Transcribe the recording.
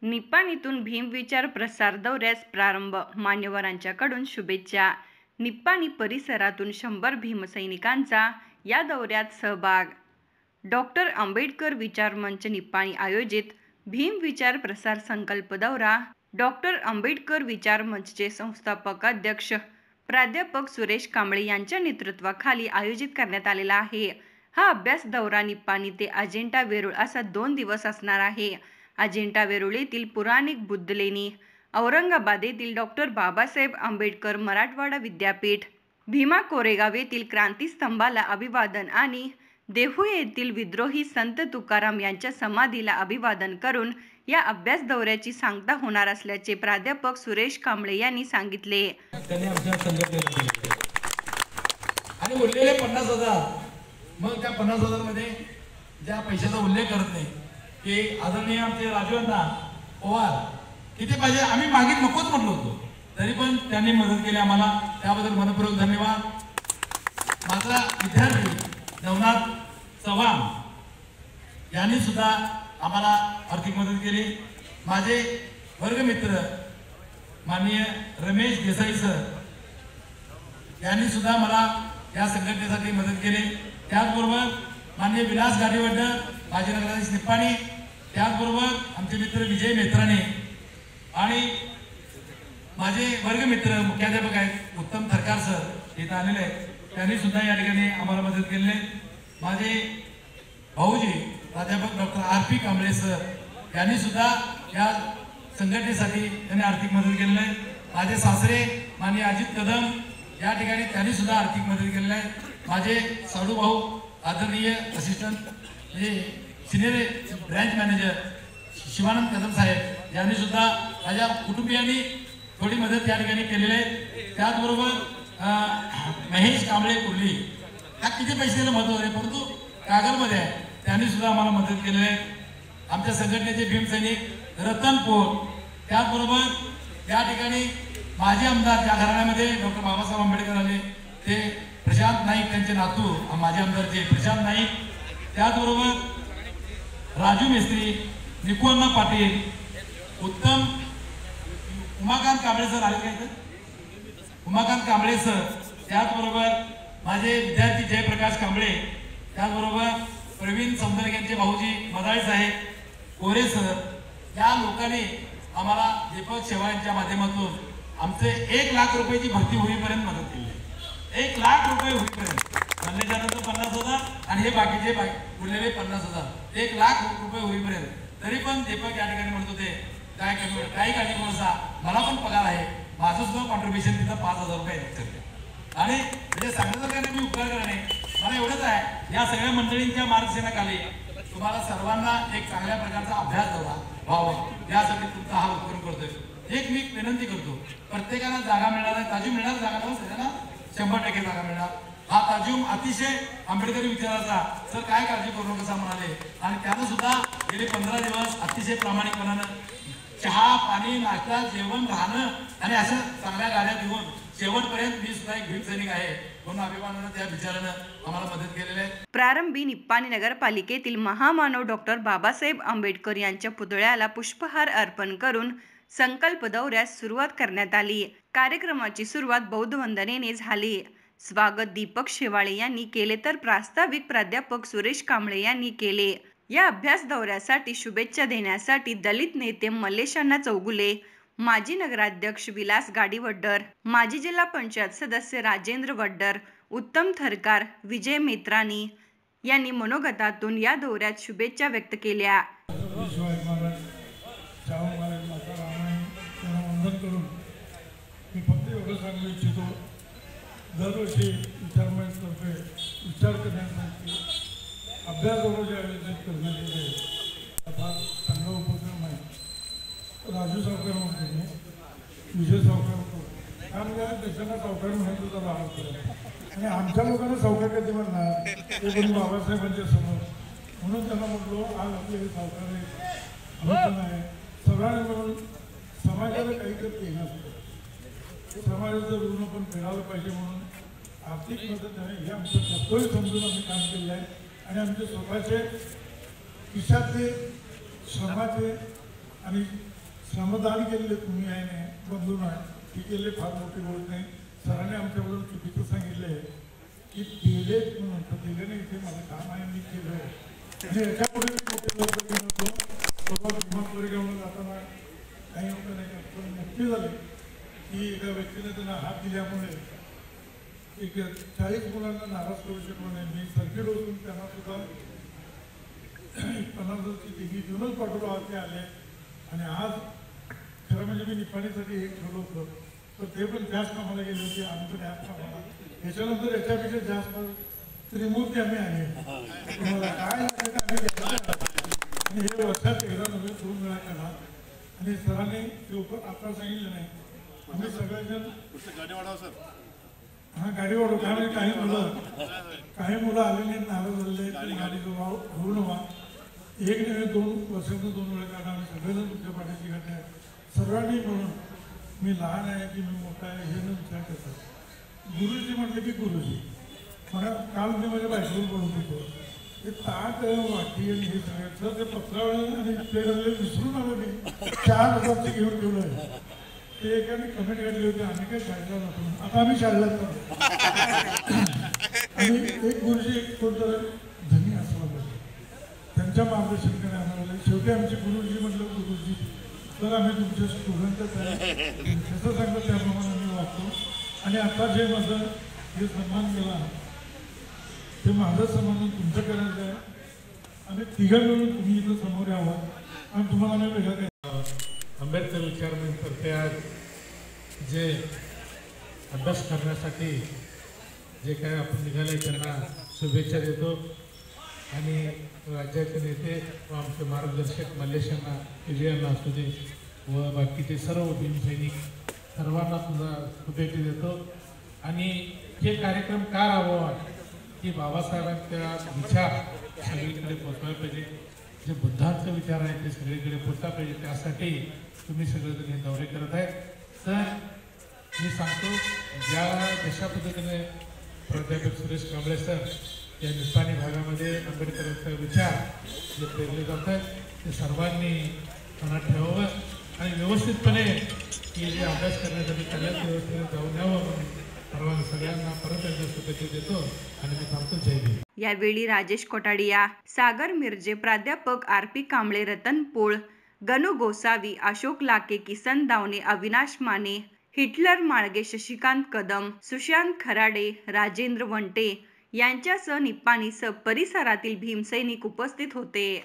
निप्पाणीतून भीमविचार प्रसार दौऱ्यास प्रारंभ, मान्यवरांच्याकडून शुभेच्छा. निप्पाणी परिसरातून 100 भीमसैनिकांचा या दौऱ्यात सहभाग. डॉ. आंबेडकर विचार मंच निप्पाणी आयोजित भीमविचार प्रसार संकल्प दौरा डॉ. आंबेडकर विचार मंचचे संस्थापक अध्यक्ष प्राध्यापक सुरेश कांबळे यांच्या नेतृत्वाखाली आयोजित करण्यात आलेला आहे. हा अभ्यास दौरा निप्पाणी ते अजिंठा वेरूळ असा 2 दिवस असणार आहे. अजिंठा वेरूळ येथील पुराणिक बुद्ध लेणी, औरंगाबाद येथील डॉ. बाबासाहेब आंबेडकर मराठवाडा विद्यापीठ, भीमा कोरेगाव येथील क्रांतिस्तंभाला अभिवादन आणि देहू येथील विद्रोही संत तुकाराम यांच्या समाधीला अभिवादन करून या अभ्यास दौऱ्याची सांगता होणार असल्याचे प्राध्यापक सुरेश कांबळे यांनी सांगितले. आणि उरलेले 50,000, मग त्या 50,000 मध्ये ज्या पैशाचा उल्लेख करत नाही की आदरणीय आमचे राजवंता पवार किती पाहिजे, आम्ही मागित नकोच म्हटलो होतो, तरी पण त्यांनी मदत केली आम्हाला, त्याबद्दल मनपूर्वक धन्यवाद. माझा विद्यार्थी नवनाथ चव्हाण यांनी सुद्धा आम्हाला आर्थिक मदत केली. माझे वर्गमित्र माननीय रमेश देसाई सर यांनी सुद्धा मला या संघटनेसाठी मदत केली. त्याचबरोबर माननीय विलास गाडीवडर, माजी नगराधीश निप्पाणी, त्याचबरोबर आमचे मित्र विजय मेत्राने आणि माझे वर्गमित्र मुख्याध्यापक आहेत उत्तम थरकार सर इथं आलेले आहेत, त्यांनी सुद्धा या ठिकाणी आम्हाला मदत केली. माझे भाऊजी प्राध्यापक डॉ. आर.पी. कांबळे सर यांनी सुद्धा या संघटनेसाठी त्यांनी आर्थिक मदत केलेली आहे. माझे सासरे माननीय अजित कदम या ठिकाणी त्यांनी सुद्धा आर्थिक मदत केलेली आहे. माझे साडू भाऊ आदरणीय assistant senior branch manager Shivanand Kadam साहेब यांनी सुद्धा माझ्या कुटुंबियांनी थोडी मदत या ठिकाणी केलेली आहे. त्याचबरोबर महेश कांबळे कुर्ली, हा किती पैशाला महत्व आहे परंतु कागलमध्ये आहे, त्यांनी सुद्धा आम्हाला मदत केलेली आहे. आमच्या संघटनेचे भीमसैनिक रतन पोर, त्याचबरोबर या ठिकाणी माजी आमदार ज्या घराण्यामध्ये डॉ. बाबासाहेब आंबेडकर आले ते प्रशांत नाईक, त्यांचे नातू माजी आमदारचे प्रशांत नाईक, त्याचबरोबर राजू मेस्त्री, निकुअण्णा पाटील, उत्तम उमाकांत कांबळे सर आले काय, उमाकांत कांबळे सर, त्याचबरोबर माझे विद्यार्थी जयप्रकाश कांबळे, त्याचबरोबर प्रवीण सौंदर्य यांचे भाऊजी मदाळे साहेब, कोरे सर, या लोकांनी आम्हाला दीपक सेवा यांच्या माध्यमातून आमचे 1 लाख रुपयाची भरती होईपर्यंत मदत केली. 1 लाख रुपये होईपर्यंत म्हणल्याच्यानंतर 50,000 आणि हे बाकीचे उरलेले 50,000, 1 लाख रुपये होईपर्यंत. तरी पण दीपक या ठिकाणी म्हणत होते काय कमी काही काळजी करू नका, मला पण पगार आहे, माझं सुद्धा कॉन्ट्रीब्युशन तिथं 5,000 रुपये आणि म्हणजे सांगण्यासारखं मी उपकार करणे मला एवढंच आहे. या सगळ्या मंडळींच्या मार्गदर्शनाखाली तुम्हाला सर्वांना एक चांगल्या प्रकारचा अभ्यास दौरा व्हावा यासाठी तुमचा हा उपक्रम करतोय. एक मी विनंती करतो, प्रत्येकाला जागा मिळणार आहे, ताजूम मिळणार जागा नाही, सगळ्यांना 100% जागा मिळणार. हा ताजूम अतिशय आंबेडकरी विचाराचा, सर काय काळजी करू नका म्हणाले आणि त्यानं सुद्धा गेले 15 दिवस अतिशय प्रामाणिकपणानं चहा पाणी नाश्ता जेवण राहणं आणि असं चांगल्या गाड्या देऊन शेवटपर्यंत मी सुद्धा एक भीमसैनिक आहे म्हणून अभिमानानं त्या विचारानं आम्हाला मदत केलेली आहे. प्रारंभी निप्पाणी नगरपालिकेतील महामानव डॉ. बाबासाहेब आंबेडकर यांच्या पुतळ्याला पुष्पहार अर्पण करून संकल्प दौऱ्यास सुरुवात करण्यात आली. कार्यक्रमाची सुरुवात बौद्ध वंदनेने झाली. स्वागत दीपक शेवाळे यांनी केले तर प्रास्ताविक प्राध्यापक सुरेश कांबळे यांनी केले. या अभ्यास दौऱ्यासाठी शुभेच्छा देण्यासाठी दलित नेते मल्लेशांना चौगुले, माजी नगराध्यक्ष विलास गाडीवडर, माजी जिल्हा पंचायत सदस्य राजेंद्र वड्डर, उत्तम थरकार, विजय मेत्रानी यांनी मनोगतातून या दौऱ्यात शुभेच्छा व्यक्त केल्या. मी फक्त एवढं सांगू इच्छितो, दरवर्षी विचारमंचतर्फे विचार करण्यासाठी अभ्यास दौरे आयोजित करण्यात येते. फार चांगला उपक्रम आहे. राजू सावकार म्हणतो मी, विजय सावकार म्हणतो, त्यामुळे देशाला सावकार म्हणून सुद्धा राहत करत आणि आमच्या लोकांना सावकार कधी म्हणणार ते पण बाबासाहेबांच्या समोर, म्हणून त्यांना म्हटलो आज आपले सावकार आहे, सगळ्यांनी मिळून समाजाला काहीतरी केलं असतं, समाजाचं ऋण पण फेडायला पाहिजे म्हणून आर्थिक मदत आहे हे आमचं कर्तव्य समजून आम्ही काम केलं आहे आणि आमचे स्वतःचे खिशातले श्रमाचे आणि श्रमदान केलेले तुम्ही आहे नाही बंधून आहे ती केले फार मोठी गोष्ट नाही. सरांनी आमच्याबद्दल चुकीचं सांगितलं आहे की दिले म्हणून तर दिले नाही इथे माझं काम आहे मी केलं आहे आणि याच्यापुढे मी मोठे लोक घेऊन होतो बाबा भीमापुरी घेऊन जाताना काही लोक नाही का पण नक्की झाले की एका व्यक्तीने त्यांना हात दिल्यामुळे एक 40 मुलांना नाराज करू शकलो नाही. मी सर्किट होऊन त्यांना सुद्धा 50,000ची डिग्री देऊनच पाठवलो ते आले आणि आज खरं म्हणजे मी निपाणीसाठी एक ठेवलं होतं तर ते पण त्याच कामाला गेले होते आम्ही पण याच कामाला. याच्यानंतर याच्यापेक्षा जास्त त्रिमूर्ती आम्ही आहे तुम्हाला काय लागतं आम्ही घेतलं आणि हे वर्षात एकदा नव्हे 2 वेळा केला आणि सरांनी लवकर आता सांगितलं नाही आम्ही सगळेजण हा गाडी वाढव कारण काही मुलं आलेले नाराज झालेले गाडी होऊ नवा एक नव्हे 2 वर्षातून 2 वेळा काढा आम्ही सगळेजण तुमच्या पाठीची घटना आहे. सर्वांनी म्हणून मी लहान आहे की मी मोठा आहे हे न विचार करतात. गुरुजी म्हटले की गुरुजी मला काल मी माझ्या बायकोवर बोलत होतो ते ताट वाटी आणि हे सगळं सर ते पत्रावळ आणि ते विसरून आलो मी 4,000चे घेऊन ठेवलं आहे. ते एकाने कमेंट काढली होती आम्ही काय शाळेला जातो आता आम्ही शाळेला जातो आणि एक गुरुजी एक कोणतं धनी असला पाहिजे त्यांच्या मार्गदर्शनाने आम्हाला शेवटी आमचे गुरुजी म्हटलं गुरुजी तर आम्ही तुमचे स्टुडंटच आहे कसं सांगतो त्याप्रमाणे आम्ही वागतो आणि आता जे माझं जे सन्मान केला ते माझं सन्मान तुमचं करायचं आहे आणि तिघं मिळून तुम्ही इथं समोर यावं आणि तुम्हाला आम्ही वेगळं काय आंबेडकर विचारमंचातर्फे आज जे अभ्यास करण्यासाठी जे काय आपण निघाले त्यांना शुभेच्छा देतो आणि राज्याचे नेते व आमचे मार्गदर्शक मल्लेशांना विजयांना असू दे व बाकीचे सर्व भीमसैनिक सर्वांना सुद्धा शुभेच्छा देतो. आणि हे कार्यक्रम का राबवा की बाबासाहेबांचा विचार सगळीकडे पोचवायला पाहिजे जे बुद्धांचे विचार आहेत ते सगळीकडे पोचला पाहिजे त्यासाठी तुम्ही सगळेजण हे दौरे करत आहेत. तर मी सांगतो ज्या अशा पद्धतीने प्राध्यापक सुरेश कांबळे सर या निपाणी भागामध्ये आंबेडकरांचा विचार जे पेरले जात आहेत ते सर्वांनी मनात ठेवावं आणि व्यवस्थितपणे की जे अभ्यास करण्यासाठी सगळ्यात व्यवस्थित जाऊन यावं म्हणून सर्वांना सगळ्यांना परत एकदा शुभेच्छा देतो आणि मी थांबतो. जय भीम. यावेळी राजेश कोटाडिया, सागर मिरजे, प्राध्यापक RP कांबळे, रतन पोळ, गणू गोसावी, अशोक लाके, किसन दावणे, अविनाश माने, हिटलर माळगे, शशिकांत कदम, सुशांत खराडे, राजेंद्र वंटे यांच्यासह निपाणी परिसरातील भीमसैनिक उपस्थित होते.